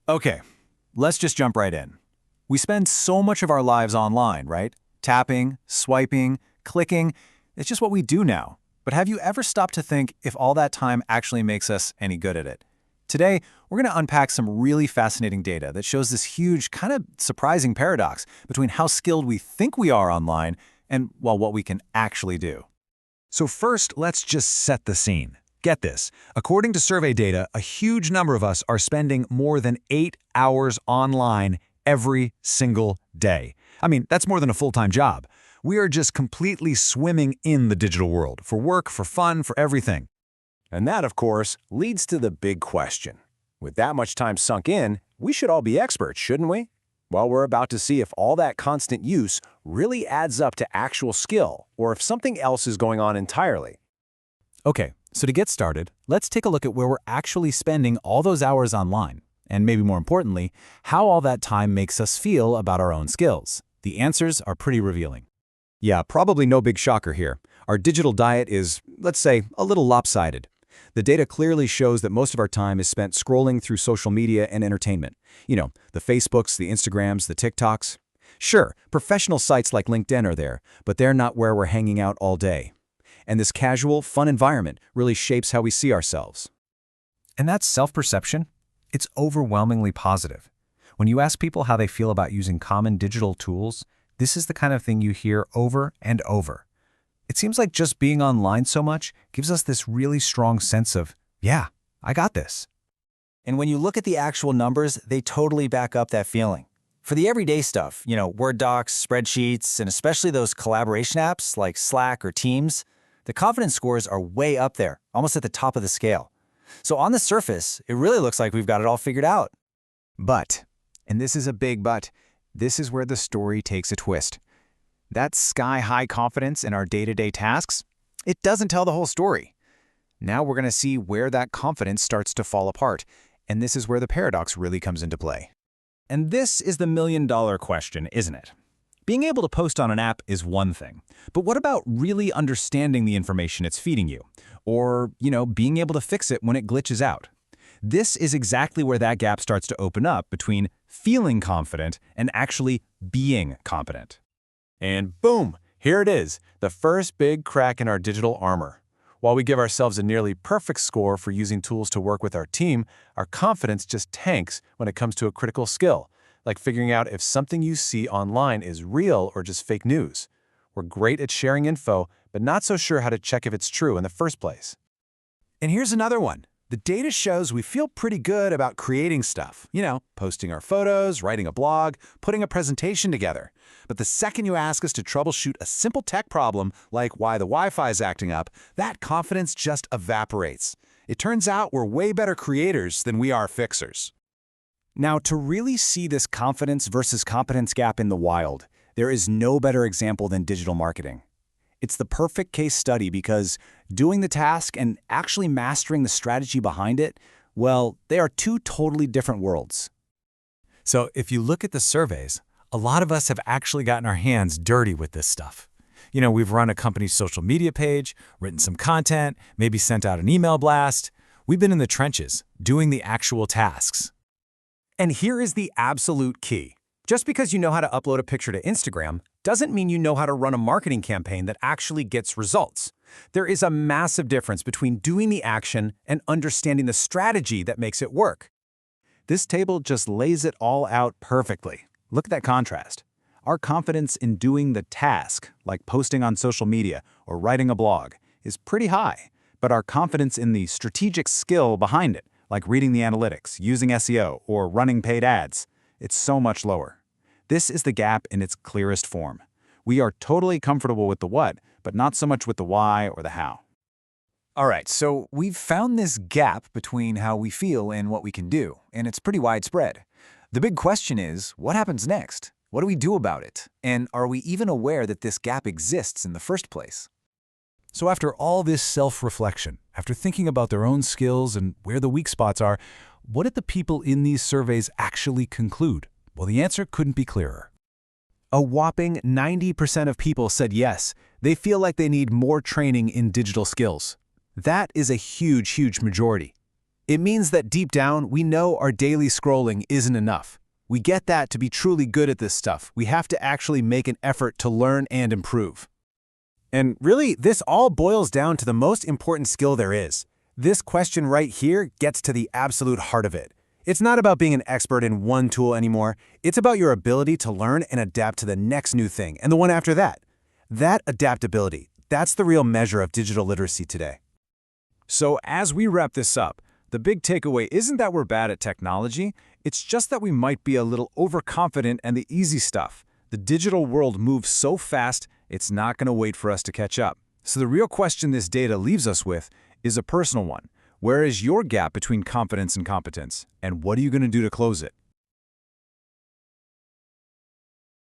Okay, let's just jump right in. We spend so much of our lives online, right? Tapping, swiping, clicking. It's just what we do now. But have you ever stopped to think if all that time actually makes us any good at it? Today, we're going to unpack some really fascinating data that shows this huge, kind of surprising paradox between how skilled we think we are online and, well, what we can actually do. So first, let's just set the scene. Get this. According to survey data, a huge number of us are spending more than 8 hours online every single day. I mean, that's more than a full-time job. We are just completely swimming in the digital world, for work, for fun, for everything. And that, of course, leads to the big question. With that much time sunk in, we should all be experts, shouldn't we? Well, we're about to see if all that constant use really adds up to actual skill, or if something else is going on entirely. Okay, so to get started, let's take a look at where we're actually spending all those hours online, and maybe more importantly, how all that time makes us feel about our own skills. The answers are pretty revealing. Yeah, probably no big shocker here. Our digital diet is, let's say, a little lopsided. The data clearly shows that most of our time is spent scrolling through social media and entertainment. You know, the Facebooks, the Instagrams, the TikToks. Sure, professional sites like LinkedIn are there, but they're not where we're hanging out all day. And this casual, fun environment really shapes how we see ourselves. And that self-perception, it's overwhelmingly positive. When you ask people how they feel about using common digital tools, this is the kind of thing you hear over and over. It seems like just being online so much gives us this really strong sense of, yeah, I got this. And when you look at the actual numbers, they totally back up that feeling. For the everyday stuff, Word docs, spreadsheets, and especially those collaboration apps like Slack or Teams, the confidence scores are way up there, almost at the top of the scale. So on the surface, it really looks like we've got it all figured out. But, and this is a big but, this is where the story takes a twist. That sky-high confidence in our day-to-day tasks, it doesn't tell the whole story. Now we're going to see where that confidence starts to fall apart, and this is where the paradox really comes into play. And this is the million-dollar question, isn't it? Being able to post on an app is one thing, but what about really understanding the information it's feeding you? Or, being able to fix it when it glitches out? This is exactly where that gap starts to open up between feeling confident and actually being competent. And boom, here it is, the first big crack in our digital armor. While we give ourselves a nearly perfect score for using tools to work with our team, our confidence just tanks when it comes to a critical skill, like figuring out if something you see online is real or just fake news. We're great at sharing info, but not so sure how to check if it's true in the first place. And here's another one. The data shows we feel pretty good about creating stuff, posting our photos, writing a blog, putting a presentation together. But the second you ask us to troubleshoot a simple tech problem like why the Wi-Fi is acting up, that confidence just evaporates. It turns out we're way better creators than we are fixers. Now, to really see this confidence versus competence gap in the wild, there is no better example than digital marketing. It's the perfect case study because doing the task and actually mastering the strategy behind it, well, they are two totally different worlds. So if you look at the surveys, a lot of us have actually gotten our hands dirty with this stuff. We've run a company's social media page, written some content, maybe sent out an email blast. We've been in the trenches, doing the actual tasks. And here is the absolute key. Just because you know how to upload a picture to Instagram doesn't mean you know how to run a marketing campaign that actually gets results. There is a massive difference between doing the action and understanding the strategy that makes it work. This table just lays it all out perfectly. Look at that contrast. Our confidence in doing the task, like posting on social media or writing a blog, is pretty high, but our confidence in the strategic skill behind it, like reading the analytics, using SEO, or running paid ads, it's so much lower. This is the gap in its clearest form. We are totally comfortable with the what, but not so much with the why or the how. All right, so we've found this gap between how we feel and what we can do, and it's pretty widespread. The big question is, what happens next? What do we do about it? And are we even aware that this gap exists in the first place? So after all this self-reflection, after thinking about their own skills and where the weak spots are, what did the people in these surveys actually conclude? Well, the answer couldn't be clearer. A whopping 90% of people said yes, they feel like they need more training in digital skills. That is a huge, huge majority. It means that deep down, we know our daily scrolling isn't enough. We get that to be truly good at this stuff, we have to actually make an effort to learn and improve. And really, this all boils down to the most important skill there is. This question right here gets to the absolute heart of it. It's not about being an expert in one tool anymore. It's about your ability to learn and adapt to the next new thing and the one after that. That adaptability, that's the real measure of digital literacy today. So as we wrap this up, the big takeaway isn't that we're bad at technology, it's just that we might be a little overconfident and the easy stuff. The digital world moves so fast, it's not going to wait for us to catch up. So the real question this data leaves us with is a personal one. Where is your gap between confidence and competence? And what are you going to do to close it?